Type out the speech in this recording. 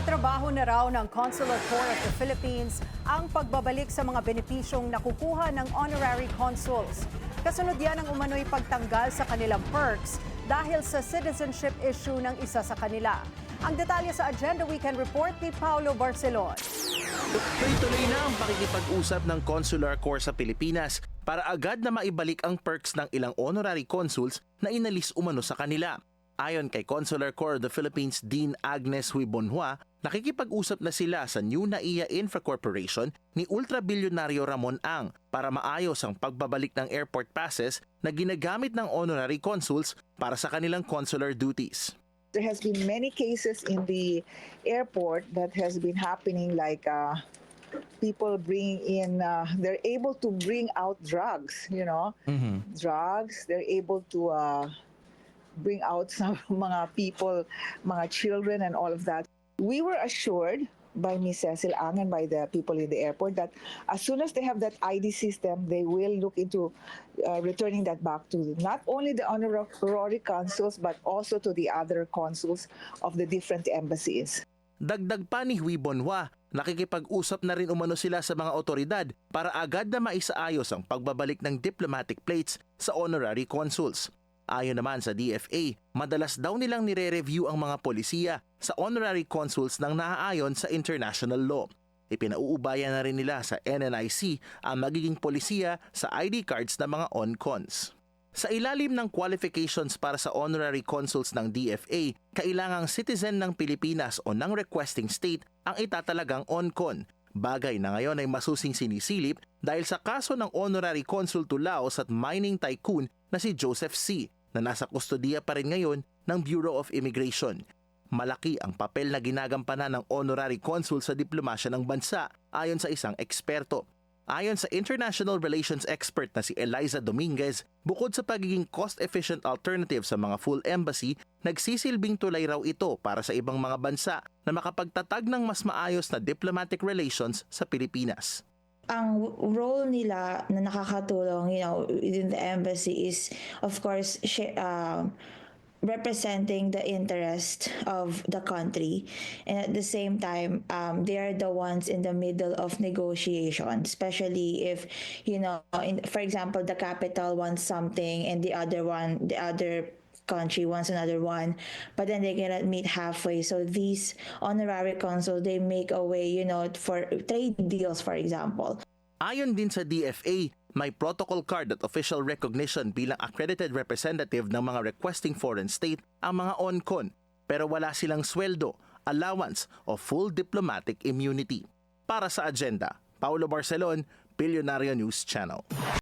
Tinatrabaho na raw ng Consular Corps of the Philippines ang pagbabalik sa mga benepisyong nakukuha ng honorary consuls. Kasunod yan ang umano'y pagtanggal sa kanilang perks dahil sa citizenship issue ng isa sa kanila. Ang detalye sa Agenda Weekend Report ni Paulo Barcelon. Tuloy-tuloy na ang pakikipag-usap ng Consular Corps sa Pilipinas para agad na maibalik ang perks ng ilang honorary consuls na inalis umano sa kanila. Ayon kay Consular Corps of the Philippines Dean Agnes Huibonhua, nakikipag-usap na sila sa New NAIA Infra Corporation ni ultrabilyonaryo Ramon Ang para maayos ang pagbabalik ng airport passes na ginagamit ng honorary consuls para sa kanilang consular duties. There has been many cases in the airport that has been happening, like people bring in, they're able to bring out drugs, drugs. They're able to bring out some mga people, mga children and all of that. We were assured by Ms. Cecil Ang and by the people in the airport that as soon as they have that ID system, they will look into returning that back to not only the honorary consuls but also to the other consuls of the different embassies. Dagdag pa ni Huibonhua, nakikipag-usap na rin umano sila sa mga otoridad para agad na maisaayos ang pagbabalik ng diplomatic plates sa honorary consuls. Ayon naman sa DFA, madalas daw nilang nire-review ang mga polisiya sa honorary consuls ng naaayon sa international law. Ipinauubaya na rin nila sa NNIC ang magiging polisiya sa ID cards ng mga ONCONs. Sa ilalim ng qualifications para sa honorary consuls ng DFA, kailangang citizen ng Pilipinas o ng requesting state ang itatalagang ONCON. Bagay na ngayon ay masusing sinisilip dahil sa kaso ng honorary consul to Laos at mining tycoon na si Joseph C., na nasa kustodiya pa rin ngayon ng Bureau of Immigration. Malaki ang papel na ginagampanan ng honorary consul sa diplomasya ng bansa ayon sa isang eksperto. Ayon sa international relations expert na si Eliza Dominguez, bukod sa pagiging cost-efficient alternative sa mga full embassy, nagsisilbing tulay raw ito para sa ibang mga bansa na makapagtatag ng mas maayos na diplomatic relations sa Pilipinas. Ang role nila na nakakatulong, within the embassy is, of course, representing the interest of the country, and at the same time, they are the ones in the middle of negotiation, especially if, for example, the capital wants something and the other country wants another one, but then they cannot meet halfway. So these honorary consuls, they make a way, for trade deals, for example. Ayon din sa DFA, may protocol card at official recognition bilang accredited representative ng mga requesting foreign state ang mga ONCON, pero wala silang sweldo, allowance o full diplomatic immunity. Para sa Agenda, Paulo Barcelon, Billionario News Channel.